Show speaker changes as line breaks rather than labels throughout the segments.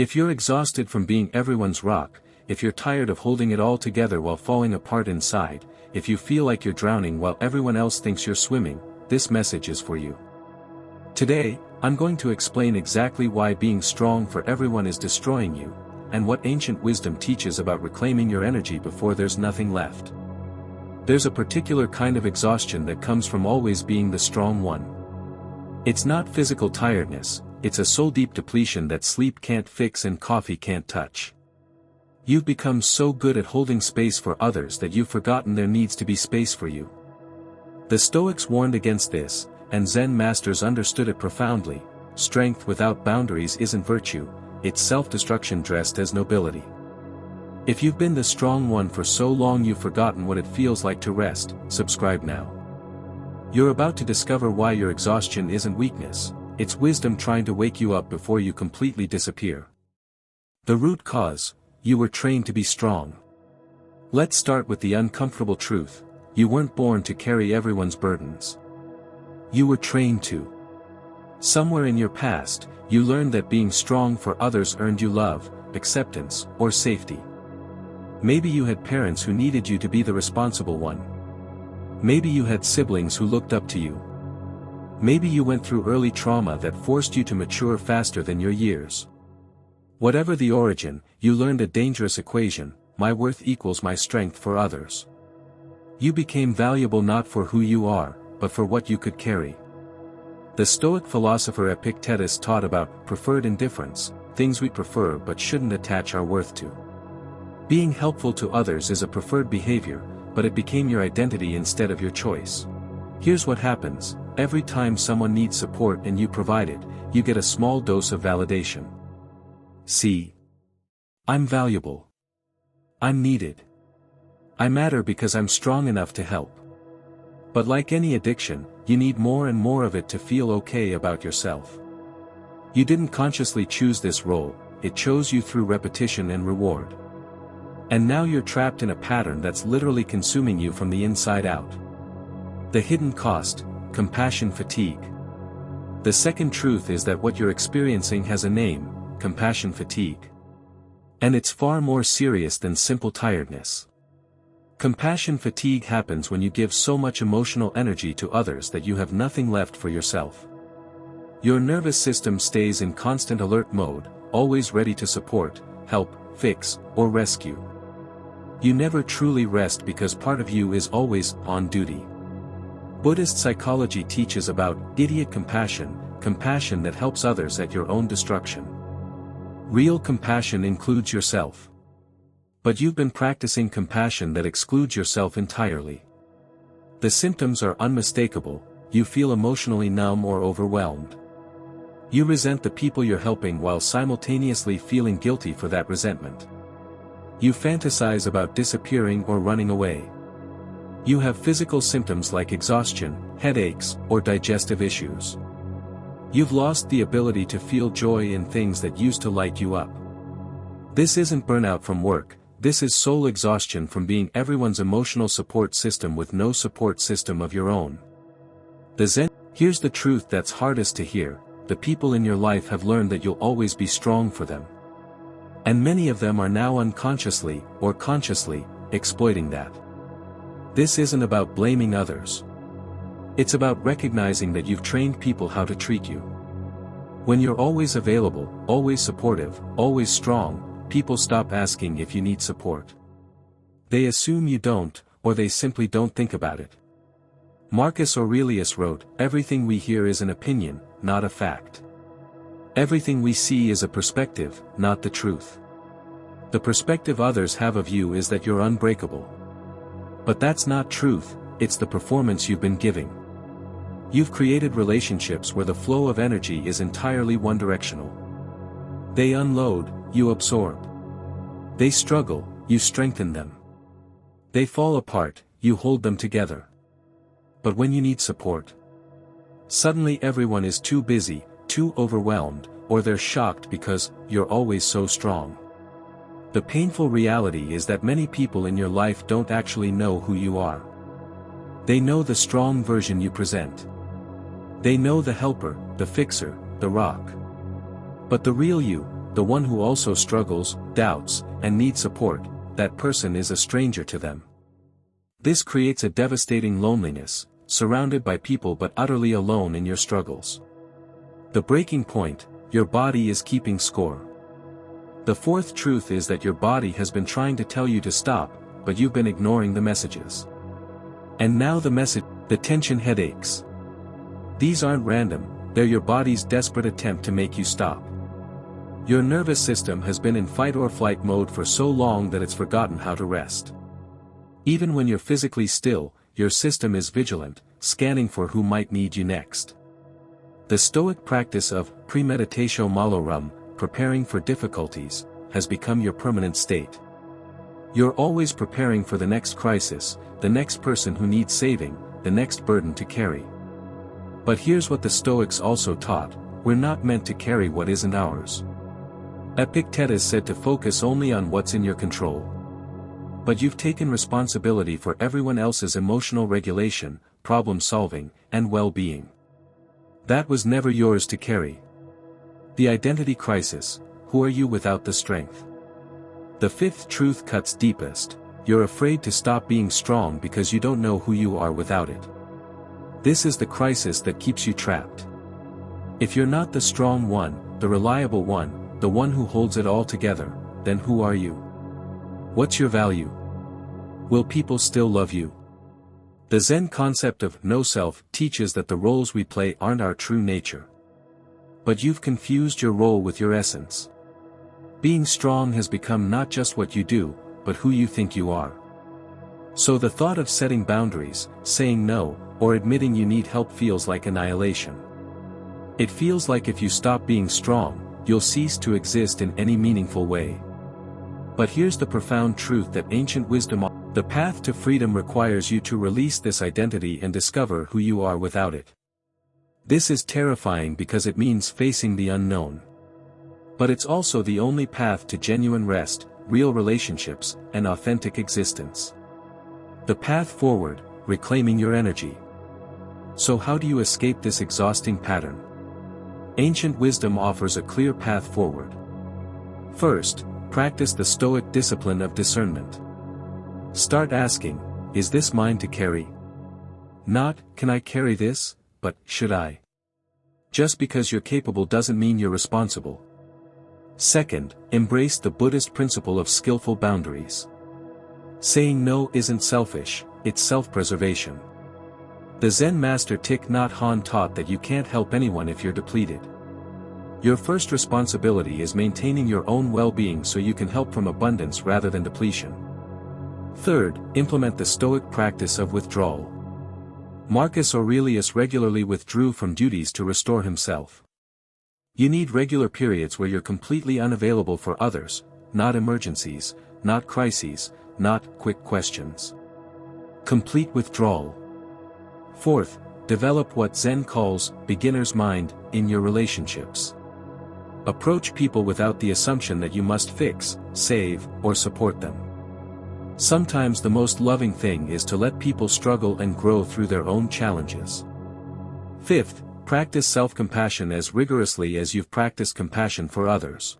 If you're exhausted from being everyone's rock, if you're tired of holding it all together while falling apart inside, if you feel like you're drowning while everyone else thinks you're swimming, this message is for you. Today, I'm going to explain exactly why being strong for everyone is destroying you, and what ancient wisdom teaches about reclaiming your energy before there's nothing left. There's a particular kind of exhaustion that comes from always being the strong one. It's not physical tiredness, it's a soul-deep depletion that sleep can't fix and coffee can't touch. You've become so good at holding space for others that you've forgotten there needs to be space for you. The Stoics warned against this, and Zen masters understood it profoundly. Strength without boundaries isn't virtue, it's self-destruction dressed as nobility. If you've been the strong one for so long you've forgotten what it feels like to rest, subscribe now. You're about to discover why your exhaustion isn't weakness, it's wisdom trying to wake you up before you completely disappear. The root cause: you were trained to be strong. Let's start with the uncomfortable truth: you weren't born to carry everyone's burdens. You were trained to. Somewhere in your past, you learned that being strong for others earned you love, acceptance, or safety. Maybe you had parents who needed you to be the responsible one. Maybe you had siblings who looked up to you. Maybe you went through early trauma that forced you to mature faster than your years. Whatever the origin, you learned a dangerous equation: my worth equals my strength for others. You became valuable not for who you are, but for what you could carry. The Stoic philosopher Epictetus taught about preferred indifference, things we prefer but shouldn't attach our worth to. Being helpful to others is a preferred behavior, but it became your identity instead of your choice. Here's what happens: every time someone needs support and you provide it, you get a small dose of validation. See? I'm valuable. I'm needed. I matter because I'm strong enough to help. But like any addiction, you need more and more of it to feel okay about yourself. You didn't consciously choose this role, it chose you through repetition and reward. And now you're trapped in a pattern that's literally consuming you from the inside out. The hidden cost: compassion fatigue. The second truth is that what you're experiencing has a name: compassion fatigue. And it's far more serious than simple tiredness. Compassion fatigue happens when you give so much emotional energy to others that you have nothing left for yourself. Your nervous system stays in constant alert mode, always ready to support, help, fix, or rescue. You never truly rest because part of you is always on duty. Buddhist psychology teaches about idiot compassion, compassion that helps others at your own destruction. Real compassion includes yourself. But you've been practicing compassion that excludes yourself entirely. The symptoms are unmistakable: you feel emotionally numb or overwhelmed. You resent the people you're helping while simultaneously feeling guilty for that resentment. You fantasize about disappearing or running away. You have physical symptoms like exhaustion, headaches, or digestive issues. You've lost the ability to feel joy in things that used to light you up. This isn't burnout from work, this is soul exhaustion from being everyone's emotional support system with no support system of your own. Here's the truth that's hardest to hear: the people in your life have learned that you'll always be strong for them. And many of them are now unconsciously, or consciously, exploiting that. This isn't about blaming others. It's about recognizing that you've trained people how to treat you. When you're always available, always supportive, always strong, people stop asking if you need support. They assume you don't, or they simply don't think about it. Marcus Aurelius wrote, "Everything we hear is an opinion, not a fact. Everything we see is a perspective, not the truth. The perspective others have of you is that you're unbreakable. But that's not truth, it's the performance you've been giving. You've created relationships where the flow of energy is entirely one-directional. They unload, you absorb. They struggle, you strengthen them. They fall apart, you hold them together. But when you need support, suddenly everyone is too busy, too overwhelmed, or they're shocked because you're always so strong. The painful reality is that many people in your life don't actually know who you are. They know the strong version you present. They know the helper, the fixer, the rock. But the real you, the one who also struggles, doubts, and needs support, that person is a stranger to them. This creates a devastating loneliness, surrounded by people but utterly alone in your struggles. The breaking point: your body is keeping score. The fourth truth is that your body has been trying to tell you to stop, but you've been ignoring the messages. And now the tension headaches. These aren't random, they're your body's desperate attempt to make you stop. Your nervous system has been in fight or flight mode for so long that it's forgotten how to rest. Even when you're physically still, your system is vigilant, scanning for who might need you next. The Stoic practice of premeditatio malorum, preparing for difficulties, has become your permanent state. You're always preparing for the next crisis, the next person who needs saving, the next burden to carry. But here's what the Stoics also taught: we're not meant to carry what isn't ours. Epictetus said to focus only on what's in your control. But you've taken responsibility for everyone else's emotional regulation, problem solving, and well-being. That was never yours to carry. The identity crisis: who are you without the strength? The fifth truth cuts deepest: you're afraid to stop being strong because you don't know who you are without it. This is the crisis that keeps you trapped. If you're not the strong one, the reliable one, the one who holds it all together, then who are you? What's your value? Will people still love you? The Zen concept of no-self teaches that the roles we play aren't our true nature. But you've confused your role with your essence. Being strong has become not just what you do, but who you think you are. So the thought of setting boundaries, saying no, or admitting you need help feels like annihilation. It feels like if you stop being strong, you'll cease to exist in any meaningful way. But here's the profound truth that ancient wisdom: the path to freedom requires you to release this identity and discover who you are without it. This is terrifying because it means facing the unknown. But it's also the only path to genuine rest, real relationships, and authentic existence. The path forward: reclaiming your energy. So how do you escape this exhausting pattern? Ancient wisdom offers a clear path forward. First, practice the Stoic discipline of discernment. Start asking, is this mine to carry? Not, can I carry this, but, should I? Just because you're capable doesn't mean you're responsible. Second, embrace the Buddhist principle of skillful boundaries. Saying no isn't selfish, it's self-preservation. The Zen master Thich Nhat Hanh taught that you can't help anyone if you're depleted. Your first responsibility is maintaining your own well-being so you can help from abundance rather than depletion. Third, implement the Stoic practice of withdrawal. Marcus Aurelius regularly withdrew from duties to restore himself. You need regular periods where you're completely unavailable for others, not emergencies, not crises, not quick questions. Complete withdrawal. Fourth, develop what Zen calls beginner's mind in your relationships. Approach people without the assumption that you must fix, save, or support them. Sometimes the most loving thing is to let people struggle and grow through their own challenges. Fifth, practice self-compassion as rigorously as you've practiced compassion for others.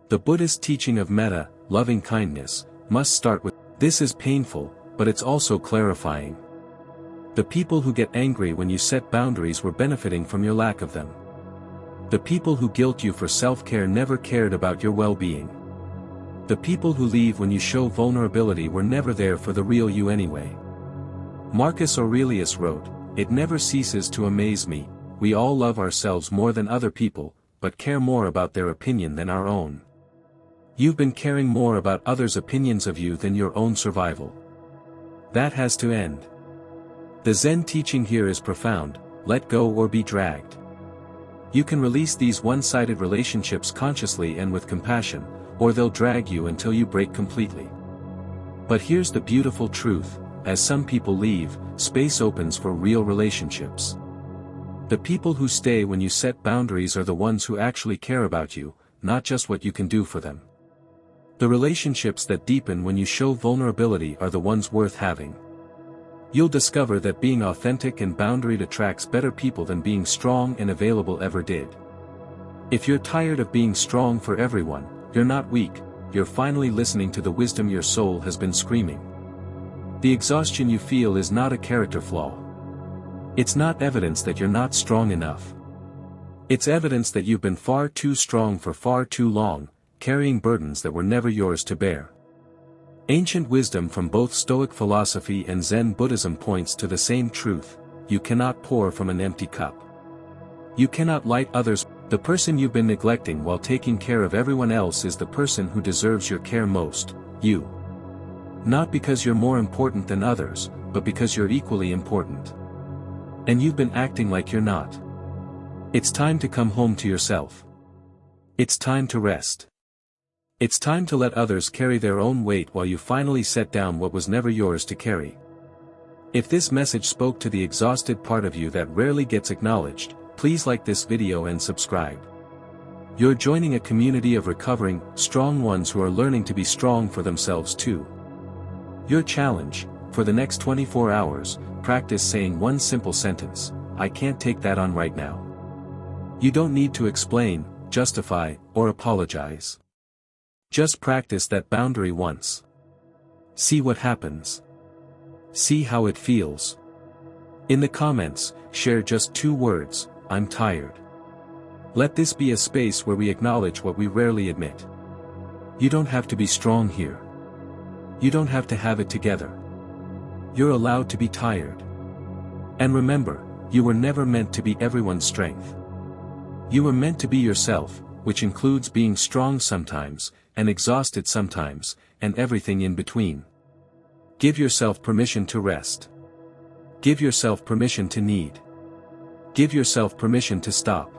The Buddhist teaching of metta, loving kindness, must start with, this is painful, but it's also clarifying. The people who get angry when you set boundaries were benefiting from your lack of them. The people who guilt you for self-care never cared about your well-being. The people who leave when you show vulnerability were never there for the real you anyway. Marcus Aurelius wrote, "It never ceases to amaze me, we all love ourselves more than other people, but care more about their opinion than our own." You've been caring more about others' opinions of you than your own survival. That has to end. The Zen teaching here is profound: let go or be dragged. You can release these one-sided relationships consciously and with compassion, or they'll drag you until you break completely. But here's the beautiful truth: as some people leave, space opens for real relationships. The people who stay when you set boundaries are the ones who actually care about you, not just what you can do for them. The relationships that deepen when you show vulnerability are the ones worth having. You'll discover that being authentic and boundaried attracts better people than being strong and available ever did. If you're tired of being strong for everyone, you're not weak, you're finally listening to the wisdom your soul has been screaming. The exhaustion you feel is not a character flaw. It's not evidence that you're not strong enough. It's evidence that you've been far too strong for far too long, carrying burdens that were never yours to bear. Ancient wisdom from both Stoic philosophy and Zen Buddhism points to the same truth: you cannot pour from an empty cup. You cannot light others. The person you've been neglecting while taking care of everyone else is the person who deserves your care most, you. Not because you're more important than others, but because you're equally important. And you've been acting like you're not. It's time to come home to yourself. It's time to rest. It's time to let others carry their own weight while you finally set down what was never yours to carry. If this message spoke to the exhausted part of you that rarely gets acknowledged, please like this video and subscribe. You're joining a community of recovering, strong ones who are learning to be strong for themselves too. Your challenge: for the next 24 hours, practice saying one simple sentence: I can't take that on right now. You don't need to explain, justify, or apologize. Just practice that boundary once. See what happens. See how it feels. In the comments, share just 2 words: I'm tired. Let this be a space where we acknowledge what we rarely admit. You don't have to be strong here. You don't have to have it together. You're allowed to be tired. And remember, you were never meant to be everyone's strength. You were meant to be yourself, which includes being strong sometimes, and exhausted sometimes, and everything in between. Give yourself permission to rest. Give yourself permission to need. Give yourself permission to stop.